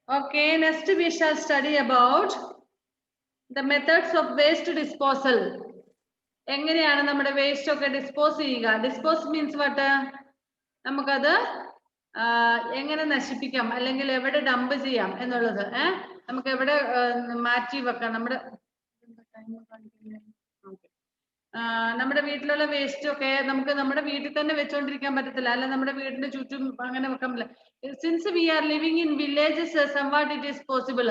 Okay, next we shall study about the methods of waste disposal. എങ്ങനെയാണ് നമ്മുടെ waste ഒക്കെ dispose ചെയ്യുക? Dispose means what? നമുക്കത് എങ്ങനെ നശിപ്പിക്കാം അല്ലെങ്കിൽ എവിടെ ഡംപ് ചെയ്യാം എന്നുള്ളത്. നമുക്ക് എവിടെ മാറ്റി വെക്കാം? നമ്മുടെ വീട്ടിലുള്ള വേസ്റ്റ് ഒക്കെ നമുക്ക് നമ്മുടെ വീട്ടിൽ തന്നെ വെച്ചോണ്ടിരിക്കാൻ പറ്റത്തില്ല, അല്ല നമ്മുടെ വീടിന്റെ ചുറ്റും അങ്ങനെ വെക്കാൻ പറ്റില്ല. Since we are living in villages, somewhat it is possible,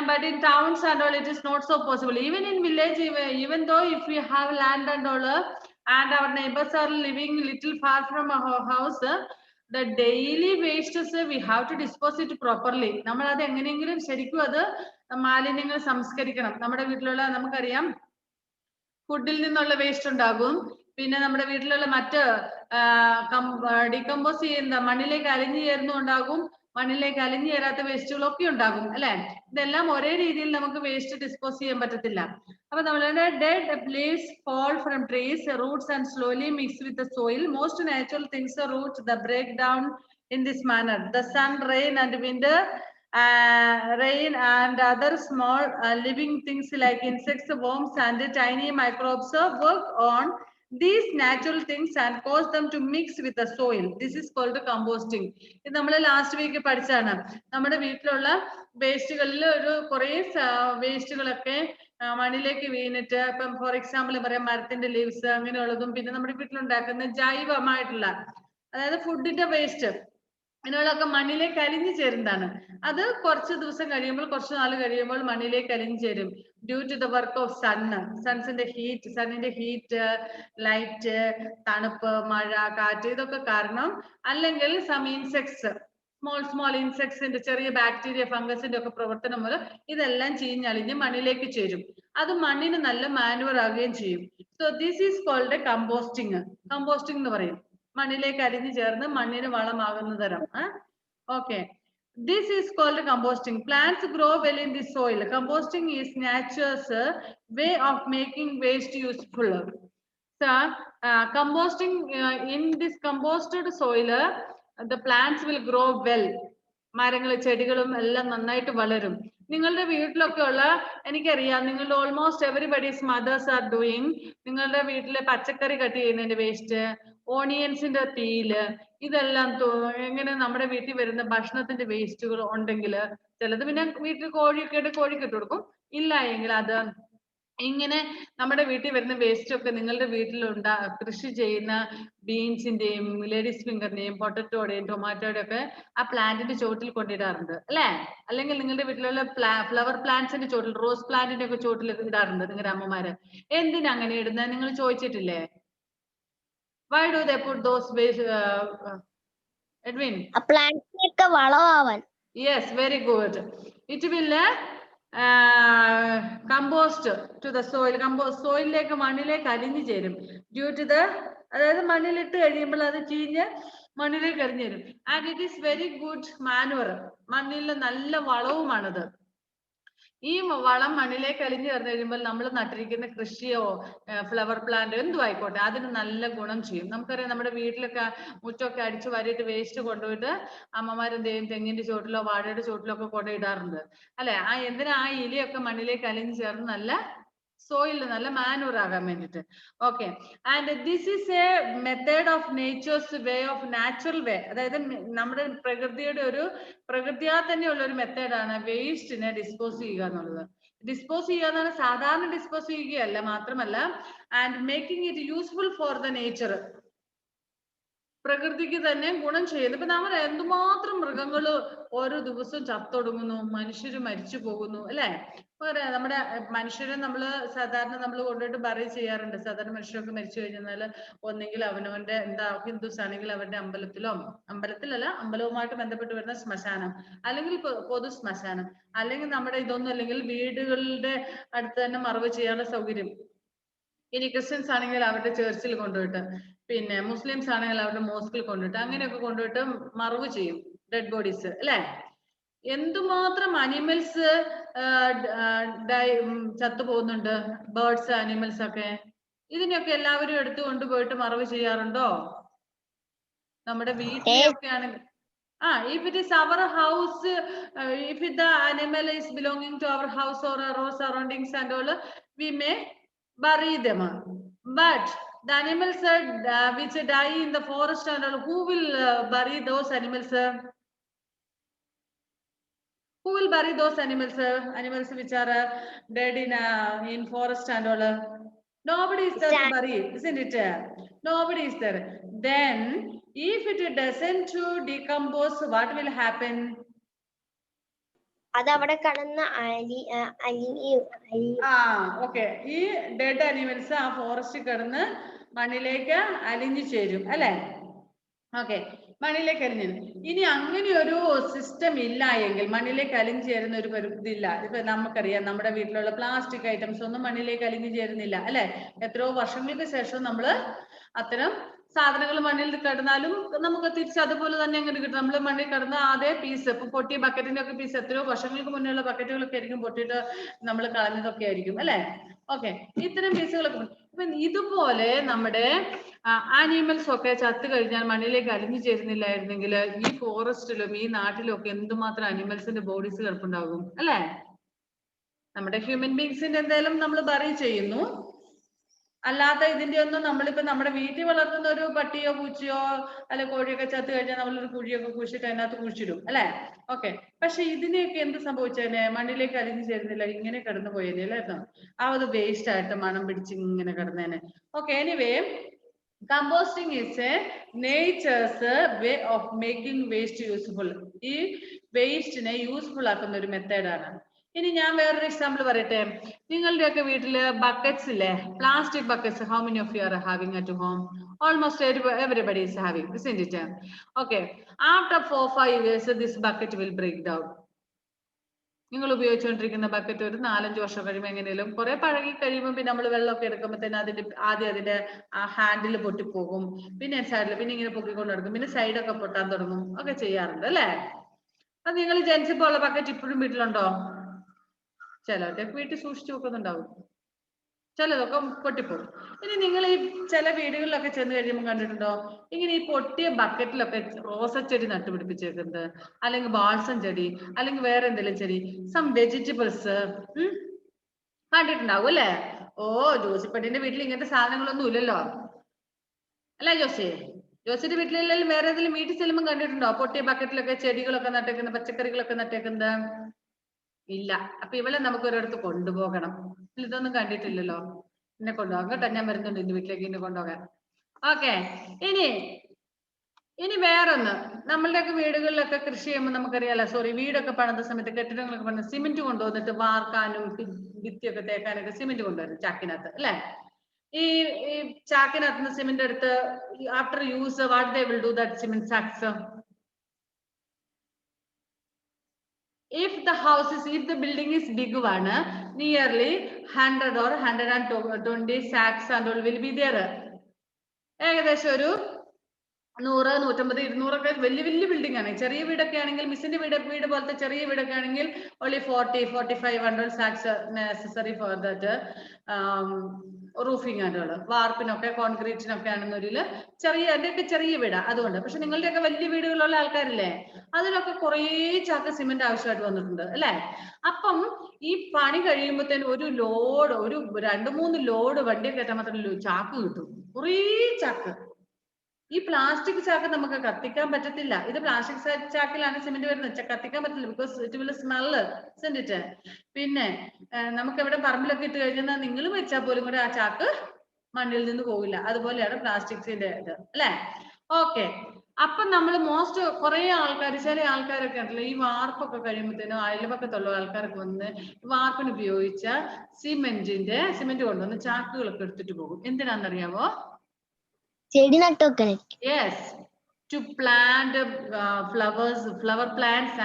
but in towns and all it is not so possible. Even in village, even though if we have land and all and our neighbors are living little far from our house, the daily wastes we have to dispose it properly. നമ്മൾ അത് എങ്ങനെയെങ്കിലും ശരിക്കും അത് മാലിന്യങ്ങൾ സംസ്കരിക്കണം. നമ്മുടെ വീട്ടിലുള്ള നമുക്കറിയാം ഫുഡിൽ നിന്നുള്ള വേസ്റ്റ് ഉണ്ടാകും, പിന്നെ നമ്മുടെ വീട്ടിലുള്ള മറ്റ് ഡീകമ്പോസ് ചെയ്യുന്ന മണ്ണിലേക്ക് അലിഞ്ഞു ചേരുന്നുണ്ടാകും, മണ്ണിലേക്ക് അലിഞ്ഞു ചേരാത്ത വേസ്റ്റുകളൊക്കെ ഉണ്ടാകും അല്ലെ. ഇതെല്ലാം ഒരേ രീതിയിൽ നമുക്ക് വേസ്റ്റ് ഡിസ്പോസ് ചെയ്യാൻ പറ്റത്തില്ല. അപ്പൊ നമ്മളുടെ dead leaves fall from trees, roots and slowly mix with the soil. Most natural things root the break down in this manner. The sun, rain and wind, rain and other small living things like insects, worms and tiny microbes work on these natural things and cause them to mix with the soil. This is called composting. ഇത് നമ്മൾ last week പഠിച്ചാണ്. നമ്മുടെ വീട്ടിലുള്ള വേസ്റ്റുകളിൽ ഒരു കുറെ വേസ്റ്റുകളൊക്കെ മണ്ണിലേക്ക് വീണിട്ട്, ഇപ്പം ഫോർ എക്സാമ്പിൾ പറയാം മരത്തിന്റെ ലീവ്സ് അങ്ങനെയുള്ളതും, പിന്നെ നമ്മുടെ വീട്ടിലുണ്ടാക്കുന്ന ജൈവമായിട്ടുള്ള അതായത് ഫുഡിന്റെ വേസ്റ്റ് അങ്ങനെയുള്ളതൊക്കെ മണ്ണിലേക്ക് അലിഞ്ഞു ചേരുന്നതാണ്. അത് കുറച്ച് ദിവസം കഴിയുമ്പോൾ, കുറച്ച് നാൾ കഴിയുമ്പോൾ മണ്ണിലേക്ക് അലിഞ്ഞു ചേരും. Due to the work of സണ്ണിന്റെ ഹീറ്റ്, ലൈറ്റ്, തണുപ്പ്, മഴ, കാറ്റ്, ഇതൊക്കെ കാരണം, അല്ലെങ്കിൽ സം ഇൻസെക്ട്സ്, സ്മോൾ ഇൻസെക്ട്സിന്റെ ചെറിയ ബാക്ടീരിയ, ഫംഗസിന്റെ ഒക്കെ പ്രവർത്തനം മൂലം ഇതെല്ലാം ചീഞ്ഞളിഞ്ഞ് മണ്ണിലേക്ക് ചേരും. അത് മണ്ണിന് നല്ല മാനുവർ ആകുകയും ചെയ്യും. So this is called a composting. Composting എന്ന് പറയും, മണ്ണിലേക്ക് അലിഞ്ഞു ചേർന്ന് മണ്ണിന് വളമാകുന്ന തരം. Okay, this is called composting. Plants grow well in the soil. Composting is nature's way of making waste useful. So composting, in this composted soil the plants will grow well. മരങ്ങൾ, ചെടികളും എല്ലാം നന്നായിട്ട് വളരും. നിങ്ങളുടെ വീട്ടിലൊക്കെ ഉള്ള, എനിക്കറിയാം നിങ്ങളുടെ almost everybody's mothers are doing, നിങ്ങളുടെ വീട്ടിലെ പച്ചക്കറി കട്ട് ചെയ്യുന്നതിന്റെ വേസ്റ്റ്, ഓണിയൻസിന്റെ പീല്, ഇതെല്ലാം എങ്ങനെ നമ്മുടെ വീട്ടിൽ വരുന്ന ഭക്ഷണത്തിന്റെ വേസ്റ്റുകൾ ഉണ്ടെങ്കിൽ, ചിലത് പിന്നെ വീട്ടിൽ കോഴിയൊക്കെ ഇട്ട് കൊടുക്കും, ഇല്ല എങ്കിൽ അത് ഇങ്ങനെ നമ്മുടെ വീട്ടിൽ വരുന്ന വേസ്റ്റ് ഒക്കെ നിങ്ങളുടെ വീട്ടിൽ കൃഷി ചെയ്യുന്ന ബീൻസിന്റെയും ലേഡീസ് ഫിംഗറിന്റെയും പൊട്ടറ്റോയുടെയും ടൊമാറ്റോയുടെ ഒക്കെ ആ പ്ലാന്റിന്റെ ചോട്ടിൽ കൊണ്ടിടാറുണ്ട് അല്ലെ. അല്ലെങ്കിൽ നിങ്ങളുടെ വീട്ടിലുള്ള ഫ്ലവർ പ്ലാന്റ്സിന്റെ ചോട്ടിൽ, റോസ് പ്ലാന്റിന്റെ ഒക്കെ ചോട്ടിൽ ഇടാറുണ്ട് നിങ്ങളുടെ അമ്മമാര്. എന്തിനാ അങ്ങനെ ഇടുന്നത് നിങ്ങൾ ചോദിച്ചിട്ടില്ലേ? Why do they put those waste, Edwin? A plant ഒക്കെ വളമാവാൻ. Yes, very good. It will compost to the soil. സോയിലിലേക്ക്, മണ്ണിലേക്ക് അലിഞ്ഞു ചേരും. ഡ്യൂ ടു ദ, അതായത് മണ്ണിലിട്ട് കഴിയുമ്പോൾ അത് ചീഞ്ഞ് മണ്ണിലേക്ക് അലിഞ്ഞു ചേരും. And it is very good manoeuvre. മണ്ണിൽ നല്ല വളവുമാണത്. ഈ വളം മണ്ണിലേക്ക് അലിഞ്ഞു ചേർന്ന് കഴിയുമ്പോൾ നമ്മൾ നട്ടിരിക്കുന്ന കൃഷിയോ ഫ്ലവർ പ്ലാന്റ് എന്തും ആയിക്കോട്ടെ അതിന് നല്ല ഗുണം ചെയ്യും. നമുക്കറിയാം നമ്മുടെ വീട്ടിലൊക്കെ മുറ്റമൊക്കെ അടിച്ചു വാരിയിട്ട് വേസ്റ്റ് കൊണ്ടുപോയിട്ട് അമ്മമാരെന്ത് ചെയ്യും, തെങ്ങിന്റെ ചോട്ടിലോ വാഴയുടെ ചോട്ടിലോ ഒക്കെ കൊണ്ടിടാറുണ്ട് അല്ലെ. എന്തിനാ ആ ഇലയൊക്കെ മണ്ണിലേക്ക് അലിഞ്ഞു ചേർന്ന് നല്ല സോയിലിൽ നല്ല മാനുവർ ആകാൻ വേണ്ടിട്ട്. Okay, and this is A method of natures way of natural വേ. അതായത് നമ്മുടെ പ്രകൃതിയാ തന്നെയുള്ള ഒരു മെത്തേഡാണ് വേസ്റ്റിനെ ഡിസ്പോസ് ചെയ്യുക എന്നുള്ളത്. ഡിസ്പോസ് ചെയ്യുക എന്നാണ് സാധാരണ ഡിസ്പോസ് ചെയ്യുകയല്ല, മാത്രമല്ല and making it useful for the nature. പ്രകൃതിക്ക് തന്നെ ഗുണം ചെയ്യുന്നു. ഇപ്പൊ നമ്മൾ എന്തുമാത്രം മൃഗങ്ങള് ഓരോ ദിവസവും ചത്തൊടുങ്ങുന്നു, മനുഷ്യര് മരിച്ചു പോകുന്നു അല്ലെ. നമ്മുടെ മനുഷ്യരെ സാധാരണ നമ്മൾ കൊണ്ടുപോയിട്ട് ബറി ചെയ്യാറുണ്ട്. സാധാരണ മനുഷ്യരൊക്കെ മരിച്ചു കഴിഞ്ഞാൽ ഒന്നെങ്കിൽ അവനവന്റെ ഹിന്ദുസ് ആണെങ്കിൽ അവരുടെ അമ്പലത്തിലല്ല, അമ്പലവുമായിട്ട് ബന്ധപ്പെട്ട് വരുന്ന ശ്മശാനം, അല്ലെങ്കിൽ പൊതു ശ്മശാനം, അല്ലെങ്കിൽ നമ്മുടെ ഇതൊന്നും അല്ലെങ്കിൽ വീടുകളുടെ അടുത്ത് തന്നെ മറവ് ചെയ്യാനുള്ള സൗകര്യം. ഇനി ക്രിസ്ത്യൻസ് ആണെങ്കിൽ അവരുടെ ചേർച്ചിൽ കൊണ്ടുപോയിട്ട്, പിന്നെ മുസ്ലിംസ് ആണെങ്കിൽ അവരുടെ മോസ്കിൽ കൊണ്ടുപോയിട്ട്, അങ്ങനെയൊക്കെ കൊണ്ടുപോയിട്ട് മറവ് ചെയ്യും ഡെഡ് ബോഡീസ് അല്ലെ. എന്തുമാത്രം അനിമൽസ് ചത്തുപോകുന്നുണ്ട്, ബേർഡ്സ്, അനിമൽസ് ഒക്കെ. ഇതിനെയൊക്കെ എല്ലാവരും എടുത്തു കൊണ്ടുപോയിട്ട് മറവ് ചെയ്യാറുണ്ടോ? നമ്മുടെ വീട്ടിലൊക്കെ ആണെങ്കിൽ If it is our house, if the animal is belonging to our house or our surroundings and all, we may bury them. But the animals which die in the forest and all, who will bury those animals? Who will bury those animals? Animals which are dead in forest and all. Nobody is there to bury it, isn't it? Nobody is there. Then, if it doesn't decompose, what will happen? അതവിടെ കടന്ന് Okay. ഈ dead animals ആ forest കിടന്ന് മണ്ണിലേക്ക് അലിഞ്ഞു ചേരും അല്ലെ? Okay, മണ്ണിലേക്ക് അലിഞ്ഞു. ഇനി അങ്ങനെ ഒരു സിസ്റ്റം ഇല്ല എങ്കിൽ, മണ്ണിലേക്ക് അലിഞ്ഞു ചേരുന്ന ഒരു ഇതില്ല. ഇപ്പൊ നമുക്കറിയാം, നമ്മുടെ വീട്ടിലുള്ള പ്ലാസ്റ്റിക് ഐറ്റംസ് ഒന്നും മണ്ണിലേക്ക് അലിഞ്ഞു ചേരുന്നില്ല അല്ലെ? എത്രയോ വർഷങ്ങൾക്ക് ശേഷം നമ്മൾ അത്തരം സാധനങ്ങൾ മണ്ണിൽ കിടന്നാലും നമുക്ക് തിരിച്ച് അതുപോലെ തന്നെ അങ്ങനെ കിട്ടും. നമ്മൾ മണ്ണിൽ കിടന്ന അതേ പീസ്, ഇപ്പൊ പൊട്ടിയ ബക്കറ്റിന്റെ ഒക്കെ പീസ് എത്രയോ വർഷങ്ങൾക്ക് മുന്നേയുള്ള ബക്കറ്റുകളൊക്കെ ആയിരിക്കും പൊട്ടിയിട്ട് നമ്മൾ കളഞ്ഞതൊക്കെ ആയിരിക്കും അല്ലെ? ഓക്കെ, ഇത്തരം പീസുകളൊക്കെ. ഇപ്പൊ ഇതുപോലെ നമ്മുടെ ആനിമൽസ് ഒക്കെ ചത്തു കഴിഞ്ഞാൽ മണ്ണിലേക്ക് അലിഞ്ഞു ചേരുന്നില്ലായിരുന്നെങ്കിൽ ഈ ഫോറസ്റ്റിലും ഈ നാട്ടിലും ഒക്കെ എന്തുമാത്രം അനിമൽസിന്റെ ബോഡീസ് കിടപ്പുണ്ടാകും അല്ലെ? നമ്മുടെ ഹ്യൂമൻ ബീങ്സിന്റെ എന്തായാലും നമ്മൾ ബറി ചെയ്യുന്നു. അല്ലാത്ത ഇതിന്റെ ഒന്നും നമ്മളിപ്പോ നമ്മുടെ വീട്ടിൽ വളർത്തുന്ന ഒരു പട്ടിയോ പൂച്ചയോ അല്ലെ കോഴിയൊക്കെ ചത്തു കഴിഞ്ഞാൽ നമ്മളൊരു കുഴിയൊക്കെ കുഴിച്ചിട്ട് അതിനകത്ത് കുഴിച്ചിടും അല്ലെ? ഓക്കെ, പക്ഷെ ഇതിനെയൊക്കെ എന്ത് സംഭവിച്ചേനെ? മണ്ണിലേക്ക് അലിഞ്ഞു ചേരുന്നില്ല, ഇങ്ങനെ കിടന്നു പോയേനെ അല്ലായിരുന്നു? അത് വേസ്റ്റ് ആയിട്ട് മണം പിടിച്ച് ഇങ്ങനെ കിടന്നേനെ. Okay, anyway, composting is a nature's way of making waste useful. ഈ വേസ്റ്റിനെ യൂസ്ഫുൾ ആക്കുന്ന ഒരു മെത്തേഡാണ്. ഇനി ഞാൻ വേറൊരു എക്സാമ്പിൾ പറയട്ടെ. നിങ്ങളുടെയൊക്കെ വീട്ടില് ബക്കറ്റ്സ് ഇല്ലേ, plastic buckets? How many of you are having at home? Almost everybody is having, isn't it? Okay, after 4-5 years this bucket will break down. നിങ്ങൾ ഉപയോഗിച്ചുകൊണ്ടിരിക്കുന്ന ബക്കറ്റ് ഒരു 4-5 വർഷം കഴിയുമ്പോൾ എങ്ങനെയും കുറെ പഴകി കഴിയുമ്പോൾ പിന്നെ നമ്മൾ വെള്ളമൊക്കെ എടുക്കുമ്പോഴത്തേന് അതിന്റെ ആ ഹാൻഡിൽ പൊട്ടിപ്പോകും, പിന്നെ സൈഡിൽ പിന്നെ ഇങ്ങനെ പൊക്കിക്കൊണ്ട് നടക്കും, പിന്നെ സൈഡൊക്കെ പൊട്ടാൻ തുടങ്ങും, ഒക്കെ ചെയ്യാറുണ്ട് അല്ലെ? അത് നിങ്ങൾ ജനിച്ചപ്പോൾ ഉള്ള ബക്കറ്റ് ഇപ്പോഴും വീട്ടിലുണ്ടോ? ചിലരുടെ വീട്ടിൽ സൂക്ഷിച്ചു വെക്കുന്നുണ്ടാവും, ചിലതൊക്കെ പൊട്ടിപ്പോകും. ഇനി നിങ്ങൾ ഈ ചില വീടുകളിലൊക്കെ ചെന്ന് കഴിയുമ്പോൾ കണ്ടിട്ടുണ്ടോ ഇങ്ങനെ ഈ പൊട്ടിയ ബക്കറ്റിലൊക്കെ റോസച്ചെടി നട്ടുപിടിപ്പിച്ചേക്കുന്നത്, അല്ലെങ്കിൽ ബാൾസം ചെടി, അല്ലെങ്കിൽ വേറെ എന്തെങ്കിലും ചെടി, സം വെജിറ്റബിൾസ് കണ്ടിട്ടുണ്ടാവും അല്ലേ? ഓ, ജോസിപ്പട്ടിന്റെ വീട്ടിൽ ഇങ്ങനത്തെ സാധനങ്ങളൊന്നും ഇല്ലല്ലോ അല്ലേ ജോസി? ജോസിന്റെ വീട്ടിലെല്ലാം വേറെ ഏതെങ്കിലും വീട്ടിൽ ചെല്ലുമ്പോൾ കണ്ടിട്ടുണ്ടോ പൊട്ടിയ ബക്കറ്റിലൊക്കെ ചെടികളൊക്കെ നട്ടേക്കുന്നത്, പച്ചക്കറികളൊക്കെ നട്ടേക്കുന്നത്? ഇല്ല. അപ്പൊ ഇവളെ നമുക്ക് ഒരിടത്ത് കൊണ്ടുപോകണം. ഇതൊന്നും കണ്ടിട്ടില്ലല്ലോ, എന്നെ കൊണ്ടുപോകാം കേട്ടോ. ഞാൻ വരുന്നുണ്ട് എന്റെ വീട്ടിലേക്ക് എന്നെ കൊണ്ടുപോകാൻ. ഓക്കെ, ഇനി വേറൊന്ന്, നമ്മളുടെയൊക്കെ വീടുകളിലൊക്കെ കൃഷി ചെയ്യുമ്പോൾ നമുക്കറിയാലോ, വീടൊക്കെ പണിത സമയത്ത്, കെട്ടിടങ്ങളൊക്കെ പണിത സിമെന്റ് കൊണ്ടുവന്നിട്ട് വാർക്കാനും ഭിത്തിയൊക്കെ തേക്കാനൊക്കെ സിമെന്റ് കൊണ്ടുവരും ചാക്കിനകത്ത് അല്ലെ? ഈ ചാക്കിനകത്ത് സിമെന്റ് എടുത്ത് after use what they will do that cement sacks? If the building is big one, nearly 100 or 120 sacks and all will be there. ഏകദേശം ഒരു 100, 150, 200 ഒക്കെ വലിയ വലിയ ബിൽഡിംഗ് ആണ്. ചെറിയ വീടൊക്കെ ആണെങ്കിൽ, മിസ്സിന്റെ വീട് പോലത്തെ ചെറിയ വീടൊക്കെ ആണെങ്കിൽ only 40-45 sacks necessary for that roofing and all. വാർപ്പിനൊക്കെ കോൺക്രീറ്റിനൊക്കെ ആണെന്നൊരു എന്റെയൊക്കെ ചെറിയ വീടാ അതുകൊണ്ട്. പക്ഷെ നിങ്ങളുടെയൊക്കെ വലിയ വീടുകളുള്ള ആൾക്കാരില്ലേ, അതിലൊക്കെ കുറേ ചാക്ക് സിമെന്റ് ആവശ്യമായിട്ട് വന്നിട്ടുണ്ട് അല്ലെ? അപ്പം ഈ പണി കഴിയുമ്പോഴത്തേന് ഒരു 2-3 ലോഡ് വണ്ടി കയറ്റാൻ മാത്രമല്ല ചാക്ക് കിട്ടും, കുറേ ചാക്ക്. ഈ പ്ലാസ്റ്റിക് ചാക്ക് നമുക്ക് കത്തിക്കാൻ പറ്റത്തില്ല. ഇത് പ്ലാസ്റ്റിക് ചാക്കിലാണ് സിമെന്റ് വരുന്നത്, കത്തിക്കാൻ പറ്റില്ല, because it will smell, isn't it? പിന്നെ നമുക്ക് എവിടെ പറമ്പിലൊക്കെ ഇട്ട് കഴിഞ്ഞാൽ നിങ്ങൾ വെച്ചാൽ പോലും കൂടെ ആ ചാക്ക് മണ്ണിൽ നിന്ന് പോകില്ല. അതുപോലെയാണ് പ്ലാസ്റ്റിക്സിന്റെ ഇത് അല്ലെ? ഓക്കെ, അപ്പൊ നമ്മൾ കുറെ ആൾക്കാർ, ചില ആൾക്കാരൊക്കെ ഉണ്ടല്ലോ, ഈ വാർപ്പൊക്കെ കഴിയുമ്പോഴത്തേനും അയൽപക്കത്തുള്ള ആൾക്കാരൊക്കെ വന്ന് വാർപ്പിന് ഉപയോഗിച്ച സിമെന്റ് കൊണ്ടുവന്ന് ചാക്കുകളൊക്കെ എടുത്തിട്ട് പോകും. എന്തിനാണെന്നറിയാമോ? ചെടി നട്ടൊക്കെ. Yes, to plant flower plants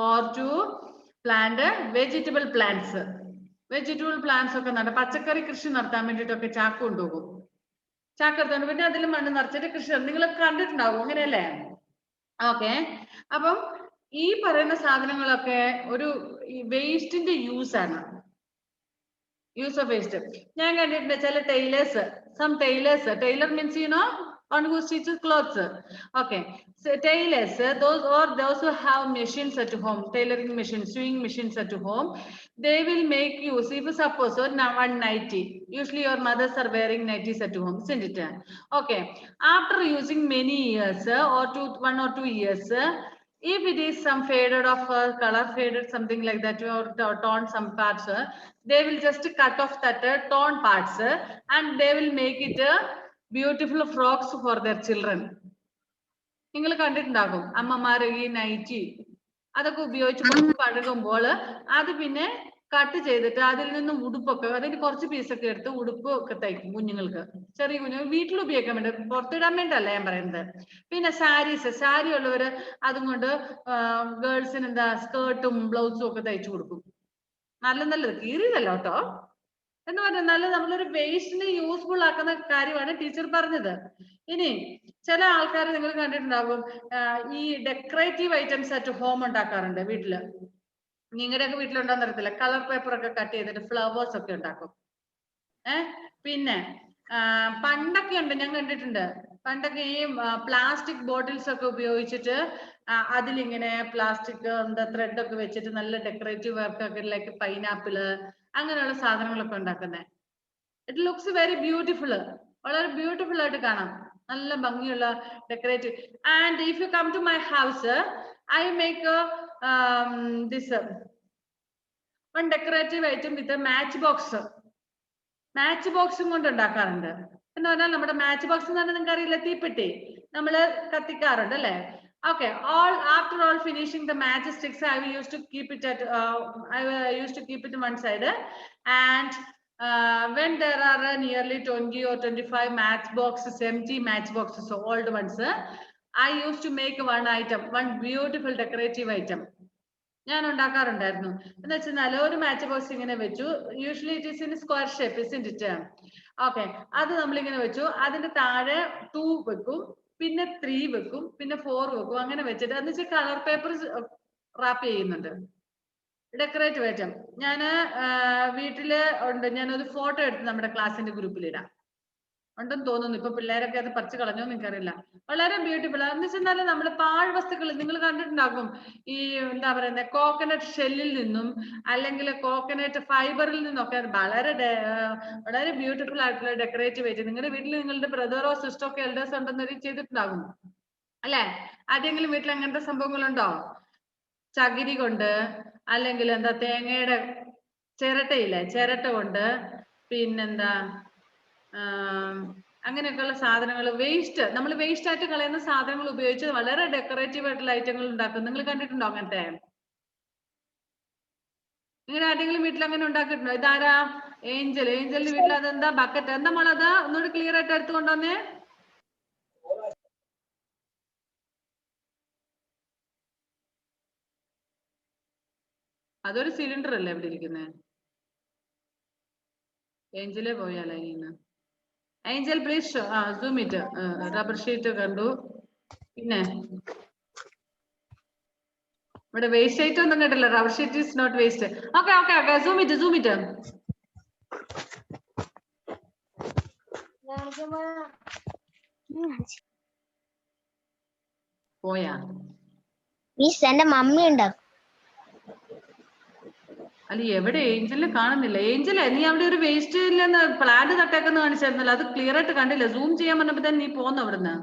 or to plant vegetable plants. Vegetable plants ഒക്കെ നട്ട പച്ചക്കറി കൃഷി നടത്താൻ വേണ്ടിയിട്ടൊക്കെ ചാക്ക് കൊണ്ടുപോകും. ചാക്ക് എടുത്തോണ്ട് പിന്നെ അതിൽ മണ്ണ് നിറച്ചിട്ട് കൃഷി നിങ്ങളൊക്കെ കണ്ടിട്ടുണ്ടാവും, അങ്ങനെയല്ലേ? ഓക്കെ, അപ്പം ഈ പറയുന്ന സാധനങ്ങളൊക്കെ ഒരു വേസ്റ്റിന്റെ യൂസ് ആണ്, യൂസ് ഓഫ് വേസ്റ്റ്. ഞാൻ കണ്ടിട്ടുണ്ട് ചില tailor means on who stitches clothes. Okay, so tailors, those who have machines at home, tailoring machines, sewing machines at home, they will make use. If suppose now one nighty, usually your mothers are wearing nighties at home, isn't it? Okay, after using many years or 1 or 2 years, if it is some faded of color, faded something like that, or torn some parts, they will just cut off that torn parts and they will make it beautiful frocks for their children. നിങ്ങൾ കണ്ടിട്ടുണ്ടാകും അമ്മമാർ ഈ nightie അതൊക്കെ ഉപയോഗിച്ച് കുറച്ച് പഴകുമ്പോൾ അത് പിന്നെ cut ചെയ്തിട്ട് അതിൽ നിന്നും ഉടുപ്പൊക്കെ അതിന് കുറച്ച് പീസൊക്കെ എടുത്ത് ഉടുപ്പ് ഒക്കെ തയ്ക്കും കുഞ്ഞുങ്ങൾക്ക്, ചെറിയ കുഞ്ഞുങ്ങൾ വീട്ടിൽ ഉപയോഗിക്കാൻ വേണ്ടി, പുറത്തിടാൻ വേണ്ടല്ല ഞാൻ പറയുന്നത്. പിന്നെ സാരി ഉള്ളവര് അതും കൊണ്ട് ഗേൾസിന് എന്താ സ്കേർട്ടും ബ്ലൗസും ഒക്കെ തയ്ച്ചു കൊടുക്കും. നല്ലത് കീറിയതല്ല കേട്ടോ, എന്ന് പറഞ്ഞാൽ നല്ല നമ്മളൊരു വേസ്റ്റിനെ യൂസ്ഫുൾ ആക്കുന്ന കാര്യമാണ് ടീച്ചർ പറഞ്ഞത്. ഇനി ചില ആൾക്കാർ നിങ്ങൾ കണ്ടിട്ടുണ്ടാകും ഈ ഡെക്കറേറ്റീവ് ഐറ്റംസ് ആയിട്ട് ഹോം ഉണ്ടാക്കാറുണ്ട് വീട്ടില്. നിങ്ങളുടെയൊക്കെ വീട്ടിലുണ്ടാകുന്ന തരത്തില്ല, കളർ പേപ്പർ ഒക്കെ കട്ട് ചെയ്തിട്ട് ഫ്ലവേഴ്സ് ഒക്കെ ഉണ്ടാക്കും. പിന്നെ പണ്ടൊക്കെ ഉണ്ട്, ഞാൻ കണ്ടിട്ടുണ്ട് പണ്ടൊക്കെ ഈ പ്ലാസ്റ്റിക് ബോട്ടിൽസ് ഒക്കെ ഉപയോഗിച്ചിട്ട് അതിലിങ്ങനെ പ്ലാസ്റ്റിക് എന്താ ത്രെഡ് ഒക്കെ വെച്ചിട്ട് നല്ല ഡെക്കറേറ്റീവ് വർക്ക് ഒക്കെ ലൈക്ക് പൈനാപ്പിള് അങ്ങനെയുള്ള സാധനങ്ങളൊക്കെ ഉണ്ടാക്കുന്നത്. ഇറ്റ് ലുക്സ് വെരി ബ്യൂട്ടിഫുൾ, വളരെ ബ്യൂട്ടിഫുൾ ആയിട്ട് കാണാം, നല്ല ഭംഗിയുള്ള decorative. And if you come to my house I make this one decorative item with match box. Match ബോക്സും കൊണ്ട് ഉണ്ടാക്കാറുണ്ട്. എന്ന് പറഞ്ഞാൽ നമ്മുടെ മാച്ച് ബോക്സ് എന്ന് പറഞ്ഞാൽ നിങ്ങൾക്ക് അറിയില്ല, തീപ്പെട്ടി നമ്മൾ കത്തിക്കാറുണ്ട് അല്ലേ? Okay, after all finishing the match sticks, I used to keep it at one side, and when there are nearly 20 or 25 match boxes, empty match boxes, so old ones, I used to make one beautiful decorative item. ഞാൻ ഉണ്ടാക്കാറുണ്ടായിരുന്നു. എന്ന് വെച്ചാൽ ഒരു match box ഇങ്ങനെ വെച്ചു, usually it is in square shape, isn't it? Okay, അത് നമ്മളിങ്ങനെ വെച്ചു, അതിന്റെ താഴെ 2 വെക്കും, പിന്നെ 3 വെക്കും, പിന്നെ 4 വെക്കും, അങ്ങനെ വെച്ചിട്ട് എന്ന് വെച്ചാൽ കളർ പേപ്പർ റാപ്പ് ചെയ്യുന്നുണ്ട് ഡെക്കറേറ്റീവ് ഐറ്റം. ഞാൻ വീട്ടില് ഉണ്ട്, ഞാനൊരു ഫോട്ടോ എടുത്ത് നമ്മുടെ ക്ലാസ്സിന്റെ ഗ്രൂപ്പിൽ ഇടാം. ഉണ്ടെന്ന് തോന്നുന്നു, ഇപ്പൊ പിള്ളേരൊക്കെ അത് പറിച്ചു കളഞ്ഞോ എനിക്കറിയില്ല. വളരെ ബ്യൂട്ടിഫുൾ. എന്ന് വെച്ചാൽ നമ്മൾ പാഴ്വസ്തുക്കൾ നിങ്ങൾ കണ്ടിട്ടുണ്ടാകും, ഈ എന്താ പറയുന്നത് കോക്കനട്ട് ഷെല്ലിൽ നിന്നും അല്ലെങ്കിൽ കോക്കനട്ട് ഫൈബറിൽ നിന്നൊക്കെ വളരെ ബ്യൂട്ടിഫുൾ ആയിട്ടുള്ള ഡെക്കറേറ്റീവ് ആയിട്ട് നിങ്ങളുടെ വീട്ടിൽ നിങ്ങളുടെ ബ്രദറോ സിസ്റ്ററോ ഒക്കെ എൽഡേഴ്സ് ഉണ്ടെന്ന് ചെയ്തിട്ടുണ്ടാകും അല്ലെ? ആരെങ്കിലും വീട്ടിൽ അങ്ങനത്തെ സംഭവങ്ങളുണ്ടോ? ചകിരി കൊണ്ട് അല്ലെങ്കിൽ എന്താ തേങ്ങയുടെ ചിരട്ടയില്ലേ, ചിരട്ട കൊണ്ട്, പിന്നെന്താ അങ്ങനെയൊക്കെയുള്ള സാധനങ്ങൾ, വേസ്റ്റ്, നമ്മൾ വേസ്റ്റ് ആയിട്ട് കളയുന്ന സാധനങ്ങൾ ഉപയോഗിച്ച് വളരെ ഡെക്കറേറ്റീവ് ആയിട്ടുള്ള ഐറ്റങ്ങൾ ഉണ്ടാക്കും. നിങ്ങൾ കണ്ടിട്ടുണ്ടോ അങ്ങനത്തെ? നിങ്ങളുടെ ആരെങ്കിലും വീട്ടിൽ അങ്ങനെ ഉണ്ടാക്കിയിട്ടുണ്ടോ? ഇതാരാ? ഏഞ്ചലിന്റെ വീട്ടിൽ അതെന്താ ബക്കറ്റ്? എന്താ മോളത്? ഒന്നുകൂടി ക്ലിയർ ആയിട്ട് എടുത്തു കൊണ്ടുവന്നേ. അതൊരു സിലിണ്ടർ അല്ലേ ഇവിടെ ഇരിക്കുന്നത്? ഏഞ്ചലേ പോയാലോ ഇന്ന്? Angel please zoom it. Rubber sheet കണ്ടു. പിന്നെ ഇവിടെ വേസ്റ്റ് ഐറ്റം ഒന്നും കണ്ടില്ല. Rubber sheet is not waste. Okay okay okay, zoom it. പോയാ? മിസ് എന്റെ മമ്മി ഉണ്ടാക്കും. അല്ല, എവിടെ ഏഞ്ചലിനെ കാണുന്നില്ല. ഏഞ്ചലെ, നീ അവിടെ ഒരു വേസ്റ്റ് ഇല്ലെന്ന് പ്ലാന്റ് തട്ടേക്കെന്ന് കാണിച്ചായിരുന്നല്ലോ, അത് ക്ലിയർ ആയിട്ട് കണ്ടില്ല. സൂം ചെയ്യാൻ പറഞ്ഞപ്പോ തന്നെ നീ പോന്നു അവിടുന്ന്.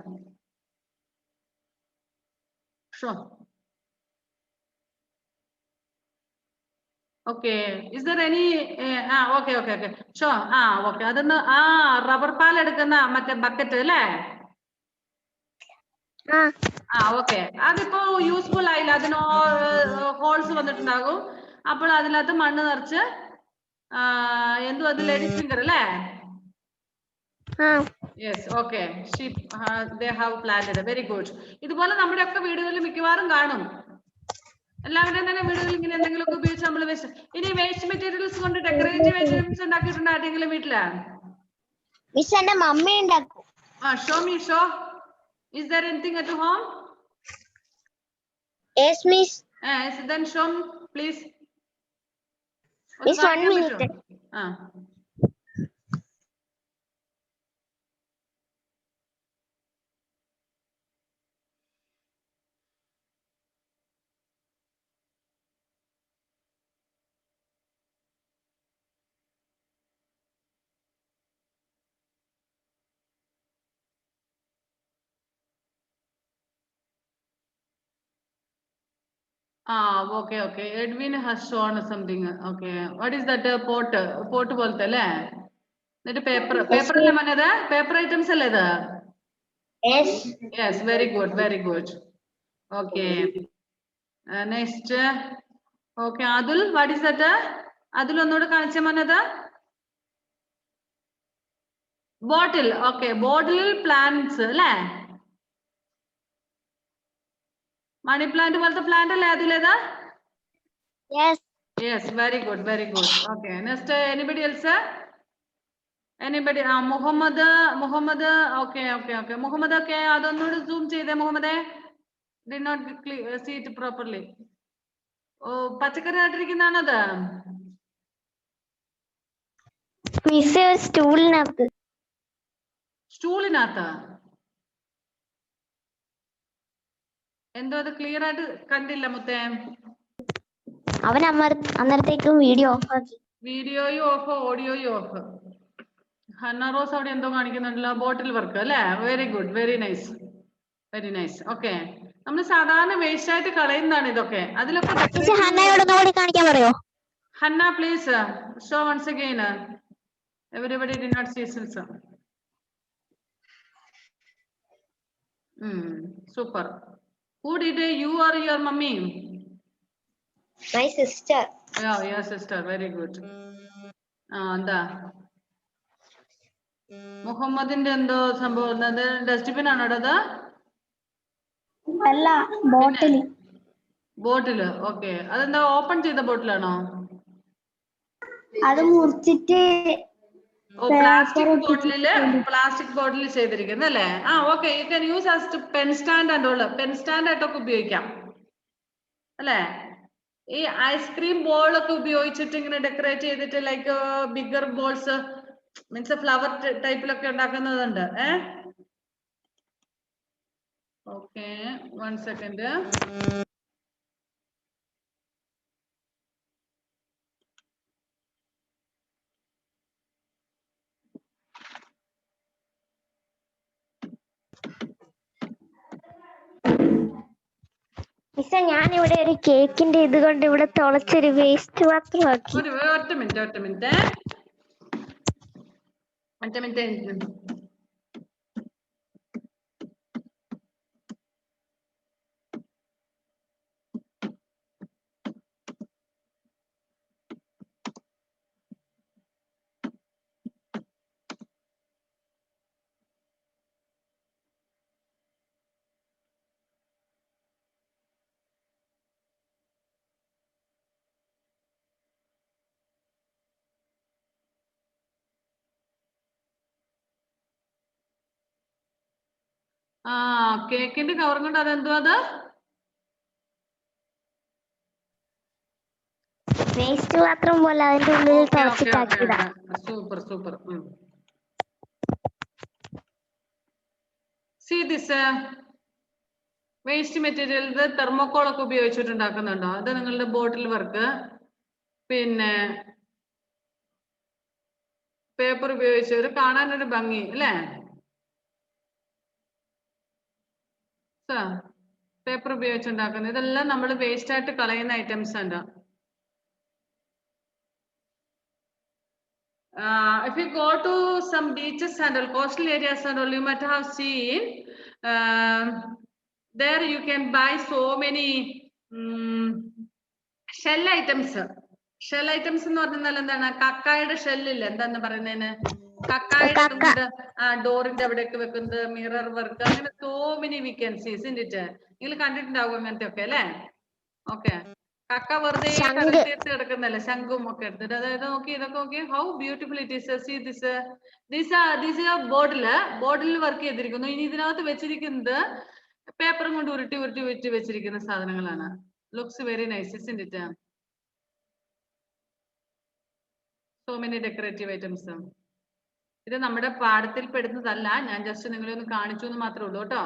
Show okay, is there any? Okay okay okay, show. Okay, അതൊന്ന് റബ്ബർ പാൽ എടുക്കുന്ന മറ്റേ ബക്കറ്റ് അല്ലേ? ഓക്കെ, അതിപ്പോ യൂസ്ഫുൾ ആയില്ല, അതിന് ഹോൾസ് വന്നിട്ടുണ്ടാകും. അപ്പോൾ അതിനകത്ത് മണ്ണ് നിറച്ച് എന്തു അത് ലേഡീസ് ഫിംഗർ അല്ലേ? Yes, okay. They have planted. Very good. ഇതുപോലെ നമ്മുടെ ഒക്കെ വീടുകളിൽ മിക്കവാറും കാണും. എല്ലാവരുടെയും തന്നെ വീടുകളിൽ ഇങ്ങനെ എന്തെങ്കിലുമൊക്കെ ഉപയോഗിച്ച് നമ്മൾ വേസ്റ്റ്. ഇനി വേസ്റ്റ് മെറ്റീരിയൽസ് കൊണ്ട് ഡെക്കറേറ്റീവ് ഐറ്റംസ് ഉണ്ടാക്കിയിട്ടുണ്ടോ ആരെങ്കിലും വീട്ടില്? മിസ് എന്റെ മമ്മി ഉണ്ടാക്കും. Show. Is there anything at home? Yes, miss. Then show me, please. Miss, 1 minute. Ah. Okay, okay. Edwin has shown something. Okay. What is that pot? Pot bolte le? That paper. Paper le manada? Paper items le da? Yes. Yes, very good, very good. Okay. Next. Okay, Adul, what is that? Adul onnodu kaniche manada? Bottle. Okay, bottle plants le? Money plant bolte plant le Adul eda? Yes. Yes, very good, very good. Okay, next, anybody else? Anybody? Muhammad, okay, okay, okay. Muhammad, okay, adonnodu zoom cheyide Muhammad. Did not see it properly. Oh, പച്ചക്കറി നട്ടിരിക്കുന്നതാണോ അത്? Miss സ്റ്റൂളിനകത്ത്. സ്റ്റൂളിനകത്ത്? എന്തോ അത് clear ആയിട്ട് കണ്ടില്ല മുത്തേ. അവൻ അന്നേരത്തേക്കും video of ആക്കി. വീഡിയോയും ഓഫ്, ഓഡിയോയും ഓഫ്. ഹന്ന റോസ് അവിടെ എന്തോ കാണിക്കുന്നുണ്ടല്ലോ, ബോട്ടിൽ വർക്ക് അല്ലേ? Very good, very nice, very nice. Okay, നമ്മൾ സാധാരണ വേസ്റ്റ് ആയിട്ട് കളയുന്നതാണ് ഇതൊക്കെ. അതിലൊക്കെ ഹന്നയോട് കാണിക്കാൻ പറയോ? Hanna please show once again. Everybody did not see since. Super. Who did it? You or your mummy? My sister. Yeah, your sister. Very good. എന്താ മുഹമ്മദിന്റെ എന്തോ സംഭവം, അത് ഡസ്റ്റ്ബിൻ ആണോ അത്? അല്ല, ബോട്ടില്. ബോട്ടില്. ഓക്കെ, അതെന്താ ഓപ്പൺ ചെയ്ത ബോട്ടിലാണോ? അത് മുറിച്ചിട്ട് പ്ലാസ്റ്റിക് ബോട്ടിൽ ചെയ്തിരിക്കുന്നത് അല്ലേ? Okay, you can use as pen stand and all. Pen stand ആയിട്ടൊക്കെ ഉപയോഗിക്കാം അല്ലേ? ഈ ഐസ്ക്രീം ബോൾ ഒക്കെ ഉപയോഗിച്ചിട്ട് ഇങ്ങനെ ഡെക്കറേറ്റ് ചെയ്തിട്ട് like bigger balls means flower ടൈപ്പിലൊക്കെ ഉണ്ടാക്കുന്നതുണ്ട്. Okay, 1 second. മിസ്സേ, ഞാനിവിടെ ഒരു കേക്കിന്റെ ഇത് കൊണ്ട് ഇവിടെ തുളച്ചൊരു വേസ്റ്റ് പാത്രം ആക്കി. ഒറ്റ മിനിറ്റ്. കേക്കിന്റെ കവർ കൊണ്ട് അതെന്തോ അത് വേസ്റ്റ് പാത്രം പോലെ അതിന്റെ ഉള്ളിൽ തുളച്ചിട്ടാക്കിയതാ. Super super. See this waste material, ഇത് തെർമോക്കോൾ ഒക്കെ ഉപയോഗിച്ചിട്ടുണ്ടാക്കുന്നുണ്ടോ? അത് നിങ്ങളുടെ ബോട്ടിൽ വർക്ക്. പിന്നെ പേപ്പർ ഉപയോഗിച്ച് ഒരു കാണാനൊരു ഭംഗി അല്ലേ? പേപ്പർ ഉപയോഗിച്ചുണ്ടാക്കുന്നത് ഇതെല്ലാം നമ്മൾ വേസ്റ്റ് ആയിട്ട് കളയുന്ന ഐറ്റംസ് ഉണ്ട്. If you go to some beaches and all coastal areas and all, you might have seen there you can buy so many shell items. Shell items എന്ന് പറഞ്ഞാൽ എന്താണ്? കക്കായുടെ ഷെല്ലില്ല, എന്താന്ന് പറയുന്നതിന്? കക്കായുടെ ഡോറിന്റെ അവിടെയൊക്കെ വെക്കുന്നത്, മിറർ വർക്ക്, അങ്ങനെ so many we can see. It നിങ്ങൾ കണ്ടിട്ടുണ്ടാവും അങ്ങനത്തെ ഒക്കെ അല്ലേ? ഓക്കെ, കക്ക വെറുതെ കടലിലേക്ക് കിടക്കുന്നല്ലേ, ശംഖും ഒക്കെ എടുത്തിട്ട്. അതായത് നോക്കി, ഇതൊക്കെ നോക്കി, how beautiful it is. See this bottle work ചെയ്തിരിക്കുന്നു. ഇനി ഇതിനകത്ത് വെച്ചിരിക്കുന്നത് പേപ്പറും കൊണ്ട് ഉരുട്ടി വെച്ചിരിക്കുന്ന സാധനങ്ങളാണ്. Looks very nice, isn't it? So many decorative items. ഇത് നമ്മുടെ പാഠത്തിൽ പെടുന്നതല്ല, ഞാൻ ജസ്റ്റ് നിങ്ങളെ ഒന്ന് കാണിച്ചു എന്ന് മാത്രമേ ഉള്ളൂ കേട്ടോ.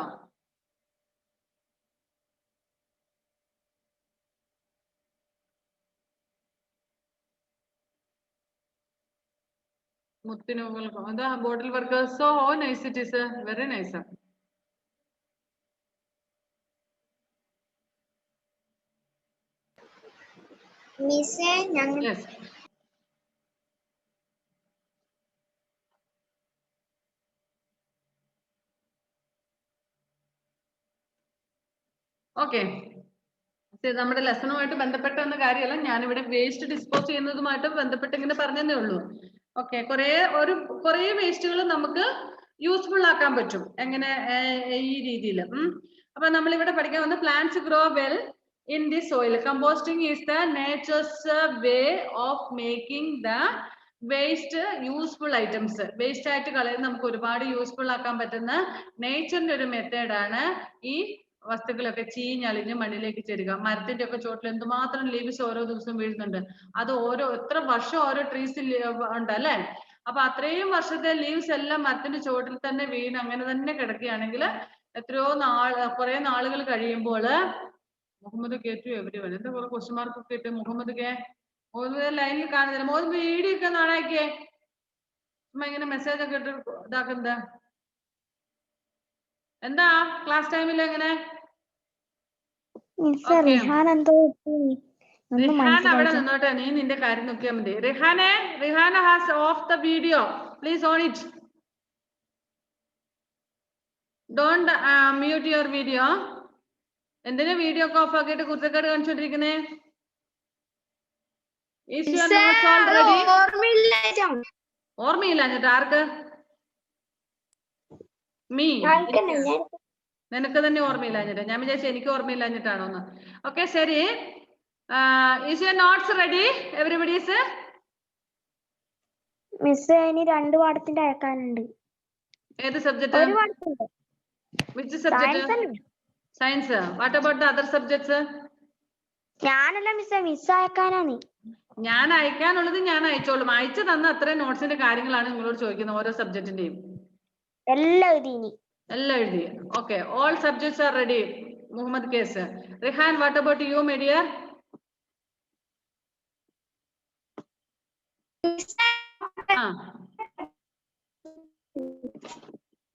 മുത്തിനുകൾക്കും അതാ bottle work. So nice, it is very nice. മിസ്സേ ഞങ്ങൾ യെസ്. ഓക്കെ, നമ്മുടെ ലെസണുമായിട്ട് ബന്ധപ്പെട്ട ഒന്ന കാര്യമല്ല, ഞാനിവിടെ വേസ്റ്റ് ഡിസ്പോസ് ചെയ്യുന്നതുമായിട്ട് ബന്ധപ്പെട്ട് ഇങ്ങനെ പറഞ്ഞതേ ഉള്ളൂ. ഓക്കെ, കുറേ വേസ്റ്റുകൾ നമുക്ക് യൂസ്ഫുൾ ആക്കാൻ പറ്റും. എങ്ങനെ? ഈ രീതിയിൽ. അപ്പൊ നമ്മൾ ഇവിടെ പഠിക്കാൻ വന്ന plants grow well in the soil. Composting is the nature's way of making the waste useful items. Waste ആയിട്ട് കളയുന്ന നമുക്ക് ഒരുപാട് യൂസ്ഫുൾ ആക്കാൻ പറ്റുന്ന നേച്ചറിന്റെ ഒരു മെത്തേഡാണ് ഈ വസ്തുക്കളൊക്കെ ചീഞ്ഞളിഞ്ഞ് മണ്ണിലേക്ക് ചേരുക. മരത്തിന്റെ ഒക്കെ ചോട്ടിൽ എന്തുമാത്രം ലീവ്സ് ഓരോ ദിവസവും വീഴുന്നുണ്ട്. അത് എത്ര വർഷം ഓരോ ട്രീസ് ഉണ്ട് അല്ലെ? അപ്പൊ അത്രയും വർഷത്തെ ലീവ്സ് എല്ലാം മരത്തിന്റെ ചോട്ടിൽ തന്നെ വീണ് അങ്ങനെ തന്നെ കിടക്കുകയാണെങ്കിൽ എത്രയോ കുറെ നാളുകൾ കഴിയുമ്പോൾ മുഹമ്മദ് കേട്ടു എവരിവൺ എന്താ കുറെ ക്വസ്റ്റ്യൻ മാർക്ക് ഒക്കെ ഇട്ട് മുഹമ്മദ് ലൈനിൽ കാണുന്നില്ല. മോഹമ്മദ് വീഡിയോ ഒക്കെ നാണാക്കിയേ. ഇങ്ങനെ മെസ്സേജ് ഒക്കെ ഇട്ട് ഇതാക്കുന്നത് എന്താ? ക്ലാസ് ടൈമിൽ എങ്ങനെ? റിഹാൻ അവിടെ നിന്നോട്ടെ, നീ നിന്റെ കാര്യം നോക്കിയാൽ മതി. Rihana has off the video, please on it. Don't mute your video. എന്തിനാ വീഡിയോ ഒക്കെ ഓഫ് ആക്കിയിട്ട് കുരുത്തക്കേട് കാണിച്ചോണ്ടിരിക്കുന്നേ? ഓർമ്മയില്ല എന്നിട്ട് ആർക്ക്? നിനക്ക് തന്നെ ഓർമ്മയില്ല എന്നിട്ട്? ഞാൻ വിചാരിച്ചു എനിക്ക് ഓർമ്മയില്ല എന്നിട്ടാണോന്ന്. ഓക്കെ, ശരി. Is your notes ready everybody's? Miss ഇനി 2 പാഠത്തിന്റെ അയക്കാനുണ്ട്. ഏത് subject? Which subject? Science. What about the other subjects? ഞാനല്ല മിസ്, മിസ് അയക്കാനാണ്. ഞാൻ അയക്കാനുള്ളത് ഞാൻ അയച്ചോളും. അയച്ചു തന്ന അത്രയും നോട്ട്സിന്റെ കാര്യങ്ങളാണ് നിങ്ങളോട് ചോദിക്കുന്നത്. ഓരോ സബ്ജക്റ്റിന്റെയും എല്ലാം എഴുതി. Okay, all subjects are ready. Muhammad കേസ്. Rihan, what about you my dear?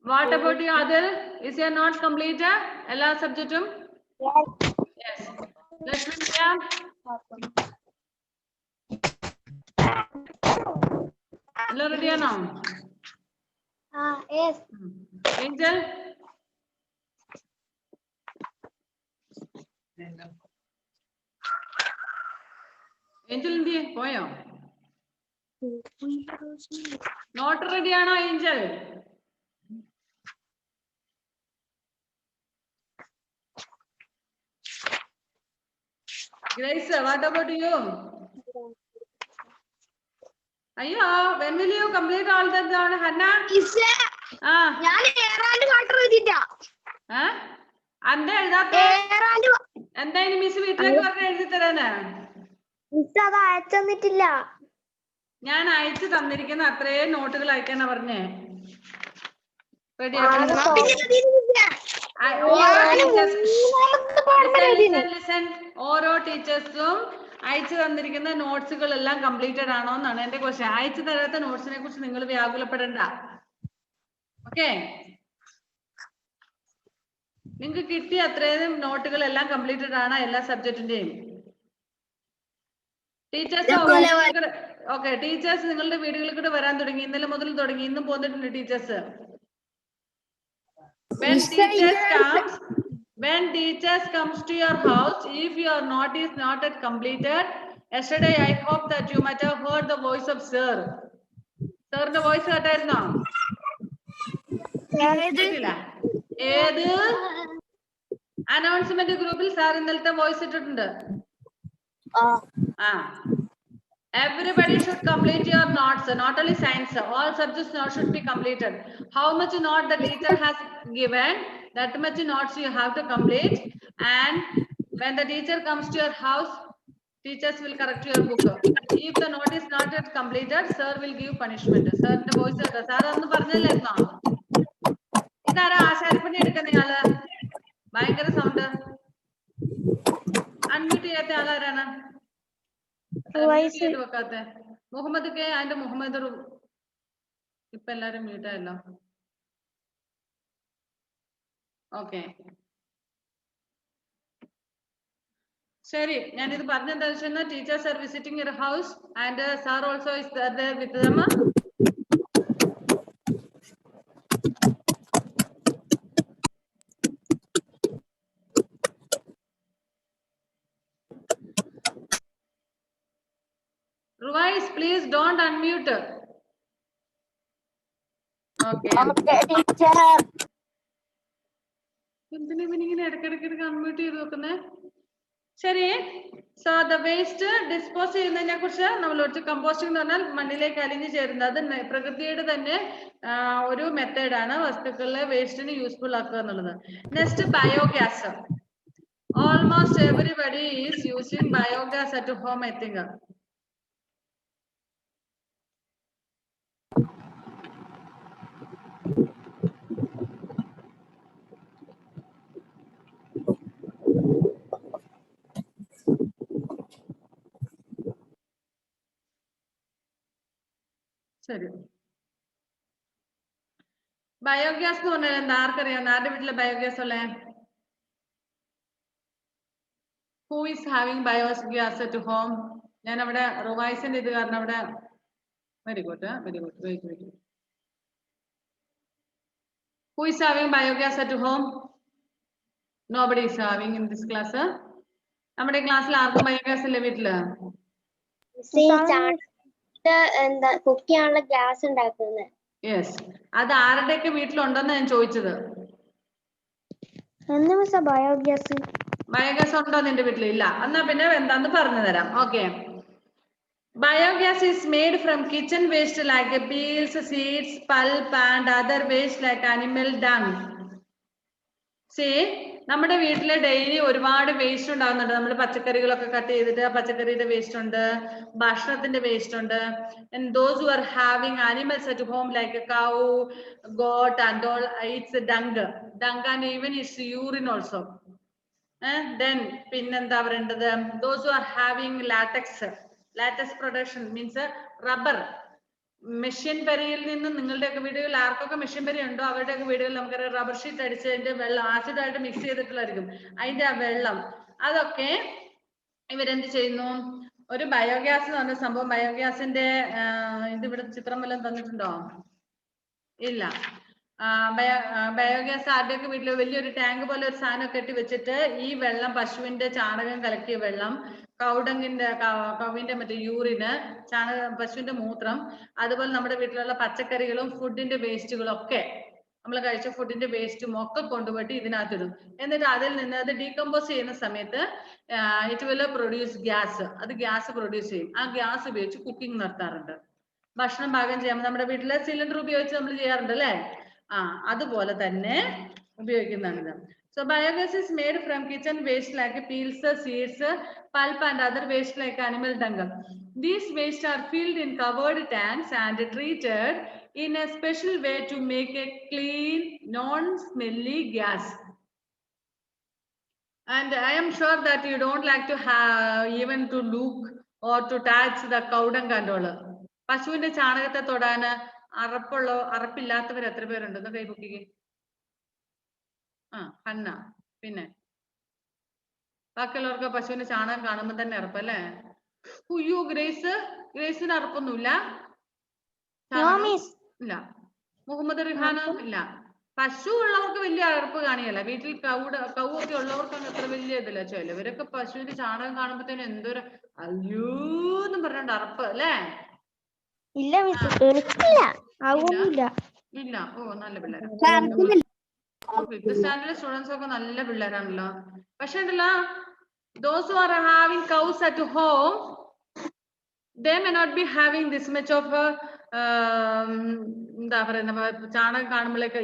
What about you, Adil? Is your notes complete? എല്ലാ സബ്ജക്റ്റും? Yes. Lakshmi, എല്ലാം റെഡി ആണോ? ഏഞ്ചൽ? ഏഞ്ചൽ എന്തിയെ പോയോ? നോട്ട് റെഡി ആണോ Angel? Grace, what about you? അയ്യോ, when will you complete all that, Hannah? ഞാൻ water എഴുതിട്ടാ. എന്തായാലും മിസ് വീട്ടിലേക്ക് പറഞ്ഞ എഴുതി തരാനാ. മിസ് അത് അയച്ചു തന്നിട്ടില്ല. ഞാൻ അയച്ചു തന്നിരിക്കുന്ന അത്രയും നോട്ടുകൾ അയക്കാനാ പറഞ്ഞേ. റെഡി ഓരോ ടീച്ചേഴ്സും അയച്ചു തന്നിരിക്കുന്ന നോട്ട്സുകളെല്ലാം കംപ്ലീറ്റഡ് ആണോ എന്നാണ് എന്റെ ക്വസ്റ്റ്യൻ. അയച്ചു തരാത്ത നോട്ട്സിനെ കുറിച്ച് നിങ്ങൾ വ്യാകുലപ്പെടണ്ട. ഓക്കെ, നിങ്ങൾക്ക് കിട്ടിയ അത്രയും നോട്ടുകളെല്ലാം കംപ്ലീറ്റഡ് ആണ് എല്ലാ സബ്ജക്റ്റിന്റെയും. ടീച്ചേഴ്സ് ഓക്കെ, ടീച്ചേഴ്സ് നിങ്ങളുടെ വീടുകളിൽ കൂടെ വരാൻ തുടങ്ങി. ഇന്നലെ മുതൽ തുടങ്ങി, ഇന്നും പോന്നിട്ടുണ്ട് teachers. When teachers comes to your house, if your note is not yet completed, yesterday I hope that you might have heard the voice of sir. Sir the voice കേട്ടായിരുന്നോ? ഏത് അനൗൺസ്മെന്റ് ഗ്രൂപ്പിൽ സാർ ഇന്നലത്തെ voice ഇട്ടിട്ടുണ്ട്. Everybody should complete your notes, not only science, all subjects notes should be completed. How much note the teacher has given, that much notes you have to complete. And when the teacher comes to your house, teachers will correct your book. If the note is not yet completed, sir will give punishment. Sir the voice sir ഒന്ന് പറഞ്ഞല്ലായിരുന്നോ? ഇതാരാ ആശാരിപ്പണി എടുക്കുന്ന ആള്? ഭയങ്കര sound. Unmute ചെയ്യാത്ത ആളാരാണ്? വെക്കാത്ത Muhammad K and Muhammad. ഇപ്പൊ എല്ലാരും മ്യൂട്ടായല്ലോ. Okay, ശരി, ഞാനിത് പറഞ്ഞെന്താ വെച്ചാൽ teachers are visiting your house and sir also is there with them. Revise, please don't unmute. Okay. എന്തിനാ ഇവനിങ്ങനെ ഇടയ്ക്കിടയ്ക്ക് അൺമ്യൂട്ട് ചെയ്ത് വെക്കുന്നേ? ശരി, സോ ദ വേസ്റ്റ് ഡിസ്പോസ് ചെയ്യുന്നതിനെ കുറിച്ച് നമ്മൾ കമ്പോസ്റ്റിംഗ് എന്ന് പറഞ്ഞാൽ മണ്ണിലേക്ക് അലിഞ്ഞു ചേരുന്നത്. അത് പ്രകൃതിയുടെ തന്നെ ഒരു മെത്തേഡാണ് വസ്തുക്കളിലെ വേസ്റ്റിന് യൂസ്ഫുൾ ആക്കുക എന്നുള്ളത്. Next, biogas. Almost everybody is using biogas at home, I think. ശരി, ബയോഗ്യാസ് എന്ന് പറഞ്ഞാൽ എന്താ? ആർക്കറിയാം? ആരുടെ വീട്ടിലെ ബയോഗ്യാസ് ഉള്ളേ? Who is having biogas at home? ഞാൻ അവിടെ റിവൈസിന്റെ ഇത് കാരണം അവിടെ very good. Wait. Who is having biogas at home? Nobody is having in this class. നമ്മുടെ ക്ലാസ്സിൽ ആർക്കും ബയോഗ്യാസ് ഇല്ല വീട്ടില്? കുക്ക് ചെയ്യാനുള്ള ഗ്യാസ് ഉണ്ടാക്കുന്നത്. യെസ്, അത് ആരുടെയൊക്കെ വീട്ടിലുണ്ടെന്ന് ഞാൻ ചോദിച്ചത്. ബയോഗ്യാസ് ഉണ്ടോ നിന്റെ വീട്ടിൽ? ഇല്ല. എന്നാ പിന്നെ എന്താന്ന് പറഞ്ഞു തരാം. Okay, biogas is made from kitchen waste like peels, seeds, pulp and other waste like animal dung. See, നമ്മുടെ വീട്ടിലെ ഡെയിലി ഒരുപാട് വേസ്റ്റ് ഉണ്ടാകുന്നുണ്ട്. നമ്മൾ പച്ചക്കറികളൊക്കെ കട്ട് ചെയ്തിട്ട് പച്ചക്കറിയുടെ വേസ്റ്റ് ഉണ്ട്, ഭക്ഷണത്തിന്റെ വേസ്റ്റ് ഉണ്ട്. And those who are having animals at home like a cow, goat and all, it's dung and even it's urine also. Then പിന്നെന്താ പറയേണ്ടത്? Those who are having latex production means rubber. Machine പെരയിൽ നിന്ന് നിങ്ങളുടെയൊക്കെ വീടുകളിൽ ആർക്കൊക്കെ machine പെര ഉണ്ടോ അവരുടെയൊക്കെ വീടുകളിൽ നമുക്കറിയാം റബ്ബർ ഷീറ്റ് അടിച്ചതിന്റെ വെള്ളം ആസിഡായിട്ട് മിക്സ് ചെയ്തിട്ടുള്ളതായിരിക്കും. അതിന്റെ ആ വെള്ളം അതൊക്കെ ഇവരെന്ത് ചെയ്യുന്നു? ഒരു ബയോഗ്യാസ് എന്ന് പറഞ്ഞ സംഭവം. ബയോഗ്യാസിന്റെ ഇത് ഇവിടെ ചിത്രം വല്ലതും തന്നിട്ടുണ്ടോ? ഇല്ല. ബയോഗ്യാസ് ആരുടെയൊക്കെ വീട്ടിൽ വലിയൊരു ടാങ്ക് പോലെ ഒരു സാധനം കെട്ടി വെച്ചിട്ട് ഈ വെള്ളം, പശുവിന്റെ ചാണകം കലക്കിയ വെള്ളം, കൗവിന്റെ മറ്റേ യൂറിന്, പശുവിന്റെ മൂത്രം, അതുപോലെ നമ്മുടെ വീട്ടിലുള്ള പച്ചക്കറികളും ഫുഡിന്റെ വേസ്റ്റുകളും ഒക്കെ, നമ്മൾ കഴിച്ച ഫുഡിന്റെ വേസ്റ്റും ഒക്കെ കൊണ്ടുപോയിട്ട് ഇതിനകത്തിടും. എന്നിട്ട് അതിൽ നിന്ന് അത് ഡീകമ്പോസ് ചെയ്യുന്ന സമയത്ത് ഇറ്റ് വിൽ പ്രൊഡ്യൂസ് ഗ്യാസ്. അത് ഗ്യാസ് പ്രൊഡ്യൂസ് ചെയ്യും. ആ ഗ്യാസ് ഉപയോഗിച്ച് കുക്കിംഗ് നടത്താറുണ്ട്. ഭക്ഷണം പാകം ചെയ്യാൻ നമ്മുടെ വീട്ടിലെ സിലിണ്ടർ ഉപയോഗിച്ച് നമ്മൾ ചെയ്യാറുണ്ട് അല്ലേ? അതുപോലെ തന്നെ ഉപയോഗിക്കുന്നതാണ്. So biogas is made from kitchen waste like peels, seeds, pulp and other waste like animal dung. These waste are filled in covered tanks and treated in a special way to make a clean, non-smelly gas. And I am sure that you don't like to have even to look or to touch the cow dung and all. പശുവിന്റെ ചാണകത്തെ തൊടാന് അറപ്പില്ലാത്തവർ എത്ര പേരുണ്ട്? കൈ പൊക്കിക്ക്. Hannah. പിന്നെ ബാക്കിയുള്ളവർക്ക് പശുവിന്റെ ചാണകം കാണുമ്പോൾ തന്നെ അറപ്പല്ലേ? ഉയ്യോ, ഗ്രേസിന് അറപ്പൊന്നുമില്ല. ഇല്ല. മുഹമ്മദ് റിഹാന ഇല്ല. പശു ഉള്ളവർക്ക് വലിയ അറപ്പ് കാണിയല്ല. വീട്ടിൽ കൗവൊക്കെ ഉള്ളവർക്ക് അത്ര വലിയ ഇതില്ല. ചിലവരൊക്കെ പശുവിന്റെ ചാണകം കാണുമ്പോഴത്തേനും എന്തൊരു അയ്യോന്നും പറഞ്ഞോണ്ട് അറപ്പ് അല്ലേ? ഇല്ല. ഓ, നല്ല പിള്ളേരാ. ഫിഫ്ത് സ്റ്റാൻഡേർഡ് സ്റ്റുഡൻസ് ഒക്കെ നല്ല പിള്ളേരാണല്ലോ. പക്ഷെ ഉണ്ടല്ലോ, those who are having cows at home, they may not be having this much of എന്താ പറയുന്ന ചാണകം കാണുമ്പോഴേക്ക്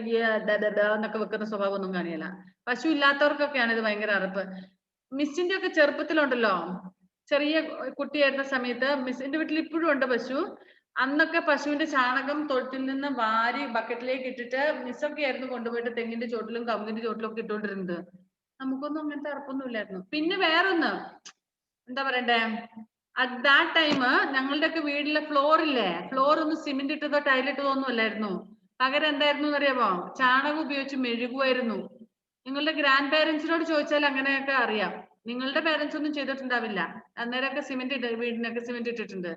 എന്നൊക്കെ വെക്കുന്ന സ്വഭാവം ഒന്നും കാണിയല്ല. പശു ഇല്ലാത്തവർക്കൊക്കെയാണ് ഇത് ഭയങ്കര അറപ്പ്. മിസ്സിന്റെ ഒക്കെ ചെറുപ്പത്തിലുണ്ടല്ലോ, ചെറിയ കുട്ടിയായിരുന്ന സമയത്ത് മിസ്സിന്റെ വീട്ടിൽ ഇപ്പോഴും ഉണ്ട് പശു. അന്നൊക്കെ പശുവിന്റെ ചാണകം തൊട്ടിൽ നിന്ന് വാരി ബക്കറ്റിലേക്ക് ഇട്ടിട്ട് മിസ്സൊക്കെ ആയിരുന്നു കൊണ്ടുപോയിട്ട് തെങ്ങിന്റെ ചോട്ടിലും കവുങ്ങിന്റെ ചോട്ടിലും ഒക്കെ ഇട്ടുകൊണ്ടിരുന്നത്. നമുക്കൊന്നും അങ്ങനത്തെ അറപ്പൊന്നും ഇല്ലായിരുന്നു. പിന്നെ വേറൊന്ന് എന്താ പറയണ്ടേ, അറ്റ് ദാറ്റ് ടൈം ഞങ്ങളുടെ ഒക്കെ വീട്ടിലെ ഫ്ലോർ ഒന്നും സിമെന്റ് ഇട്ടതോ ടൈലിട്ടതോ ഒന്നും അല്ലായിരുന്നു. പകരം എന്തായിരുന്നു അറിയാമോ? ചാണകം ഉപയോഗിച്ച് മെഴുകുമായിരുന്നു. നിങ്ങളുടെ ഗ്രാൻഡ് പേരൻസിനോട് ചോദിച്ചാൽ അങ്ങനെയൊക്കെ അറിയാം. നിങ്ങളുടെ പേരൻസ് ഒന്നും ചെയ്തിട്ടുണ്ടാവില്ല. അന്നേരമൊക്കെ വീടിനൊക്കെ സിമെന്റ് ഇട്ടിട്ടുണ്ട്.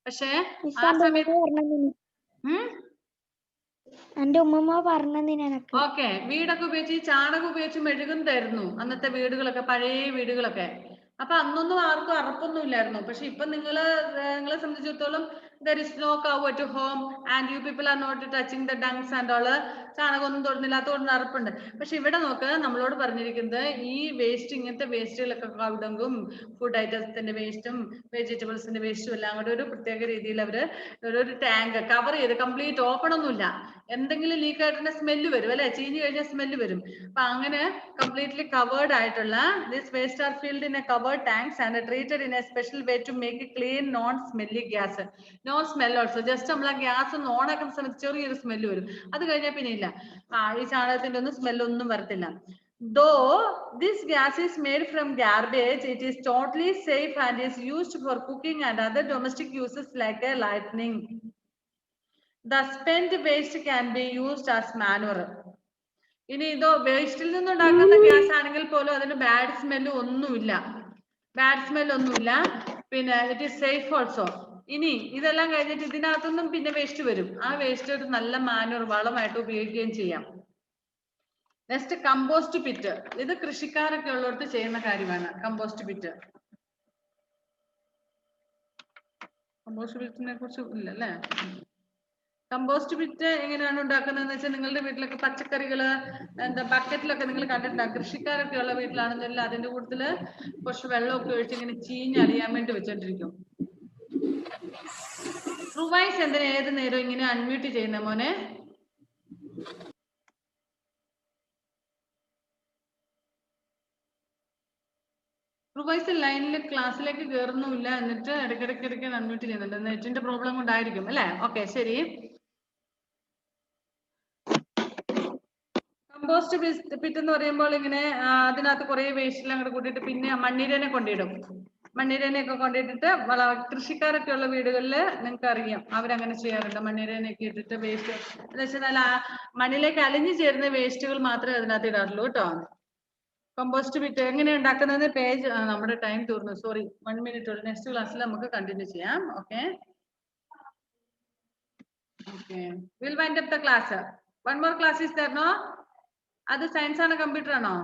പക്ഷേ ആ സമയത്ത് എന്റെ ഉമ്മമ്മ പറഞ്ഞതിനൊക്കെ ഓക്കെ വീടൊക്കെ ഉപയോഗിച്ച് ചാണകം ഉപയോഗിച്ച് മെഴുകുന്നതായിരുന്നു അന്നത്തെ വീടുകളൊക്കെ, പഴയ വീടുകളൊക്കെ. അപ്പൊ അന്നൊന്നും ആർക്കും അറപ്പൊന്നും ഇല്ലായിരുന്നു. പക്ഷെ ഇപ്പൊ നിങ്ങളെ സംബന്ധിച്ചിടത്തോളം there is no cow at home and you people are not touching the dungs and all. ചാണകം ഒന്നും തൊടുന്നില്ലാത്തതുകൊണ്ട് അറപ്പുണ്ട്. പക്ഷെ ഇവിടെ നോക്ക്, നമ്മളോട് പറഞ്ഞിരിക്കുന്നത് ഈ വേസ്റ്റ്, ഇങ്ങനത്തെ വേസ്റ്റുകളൊക്കെ, കൗഡങ്ങും ഫുഡ് ഐറ്റംസിന്റെ വേസ്റ്റും വെജിറ്റബിൾസിന്റെ വേസ്റ്റും എല്ലാം കൂടെ ഒരു പ്രത്യേക രീതിയിൽ അവര് ഒരു ടാങ്ക് കവർ ചെയ്ത്, കംപ്ലീറ്റ് ഓപ്പൺ ഒന്നുമില്ല, എന്തെങ്കിലും ലീക്ക് ആയിട്ടുള്ള സ്മെല്ല് വരും അല്ലെ, ചീഞ്ഞു കഴിഞ്ഞാൽ സ്മെല്ല് വരും. അപ്പൊ അങ്ങനെ കംപ്ലീറ്റ്ലി കവേർഡ് ആയിട്ടുള്ള this waste are filled in a covered tanks and treated in a special way to make clean non smelly gas. No smell also. Just നമ്മൾ ആ ഗ്യാസ് ഒന്ന് ഓൺ ആക്കുന്ന സമയത്ത് ചെറിയൊരു സ്മെല്ല് വരും. അത് കഴിഞ്ഞാൽ പിന്നെ ഇല്ല, ഈ ചാണകത്തിന്റെ ഒന്നും സ്മെല്ലൊന്നും വരത്തില്ല. Though this gas is made from garbage, it is totally safe and is used for cooking and other domestic uses like a lighting. The spent waste can be used as manure. ഇനി ഇതോ വേസ്റ്റിൽ നിന്നുണ്ടാക്കുന്ന gas ആണെങ്കിൽ പോലും അതിന് bad smell ഒന്നുമില്ല, പിന്നെ it is safe also. ഇനി ഇതെല്ലാം കഴിഞ്ഞിട്ട് ഇതിനകത്തൊന്നും പിന്നെ വേസ്റ്റ് വരും. ആ വേസ്റ്റ് ഒരു നല്ല മാനുവർ വളമായിട്ട് ഉപയോഗിക്കുകയും ചെയ്യാം. Next compost pit. ഇത് കൃഷിക്കാരൊക്കെ ഉള്ളവർക്ക് ചെയ്യുന്ന കാര്യമാണ് കമ്പോസ്റ്റ് പിറ്റ്. കമ്പോസ്റ്റ് പിറ്റിനെ കുറിച്ച് ഇല്ല അല്ലേ? കമ്പോസ്റ്റ് പിറ്റ് എങ്ങനെയാണ് ഉണ്ടാക്കുന്നതെന്ന് വെച്ചാൽ, നിങ്ങളുടെ വീട്ടിലൊക്കെ പച്ചക്കറികള് ബക്കറ്റിലൊക്കെ നിങ്ങൾ കണ്ടിട്ടുണ്ടാകും. കൃഷിക്കാരൊക്കെ ഉള്ള വീട്ടിലാണെന്നില്ല അതിന്റെ കൂട്ടത്തില് കുറച്ച് വെള്ളമൊക്കെ ഒഴിച്ച് ഇങ്ങനെ ചീഞ്ഞളിയാൻ വേണ്ടി വെച്ചോണ്ടിരിക്കും. റുവൈസ് എന്തിനാ ഏത് നേരം ഇങ്ങനെ അൺമ്യൂട്ട് ചെയ്യുന്ന മോനെ? റുവൈസ് ലൈനിൽ ക്ലാസ്സിലേക്ക് കയറുന്നുമില്ല, എന്നിട്ട് ഇടയ്ക്കിടയ്ക്ക് അൺമ്യൂട്ട് ചെയ്യുന്നുണ്ട്. നെറ്റിന്റെ പ്രോബ്ലം കൊണ്ടായിരിക്കും അല്ലെ? ഓക്കെ ശരി. കമ്പോസ്റ്റ് പിറ്റ് എന്ന് പറയുമ്പോൾ ഇങ്ങനെ അതിനകത്ത് കുറെ വേസ്റ്റ് എല്ലാം കൂടെ കൂട്ടിയിട്ട് പിന്നെ മണ്ണിരനെ കൊണ്ടിടും. മണ്ണിരനെയൊക്കെ കൊണ്ടിട്ടിട്ട് കൃഷിക്കാരൊക്കെ ഉള്ള വീടുകളിൽ നിങ്ങൾക്ക് അറിയാം, അവരങ്ങനെ ചെയ്യാറുണ്ട്. മണ്ണിരനെയൊക്കെ ഇട്ടിട്ട് വേസ്റ്റ് എന്ന് വെച്ചാൽ മണ്ണിലേക്ക് അലിഞ്ഞു ചേരുന്ന വേസ്റ്റുകൾ മാത്രമേ അതിനകത്ത് ഇടാറുള്ളൂ കേട്ടോ. കമ്പോസ്റ്റ് പിറ്റ് എങ്ങനെ ഉണ്ടാക്കുന്നത് പേജ്, നമ്മുടെ ടൈം തീർന്നു, സോറി, 1 minute ഉള്ളൂ. നെക്സ്റ്റ് ക്ലാസ്സിൽ നമുക്ക് കണ്ടിന്യൂ ചെയ്യാം. Okay will wind up the class. 1 more class is there, no? അത് സയൻസ് ആണോ കമ്പ്യൂട്ടർ ആണോ?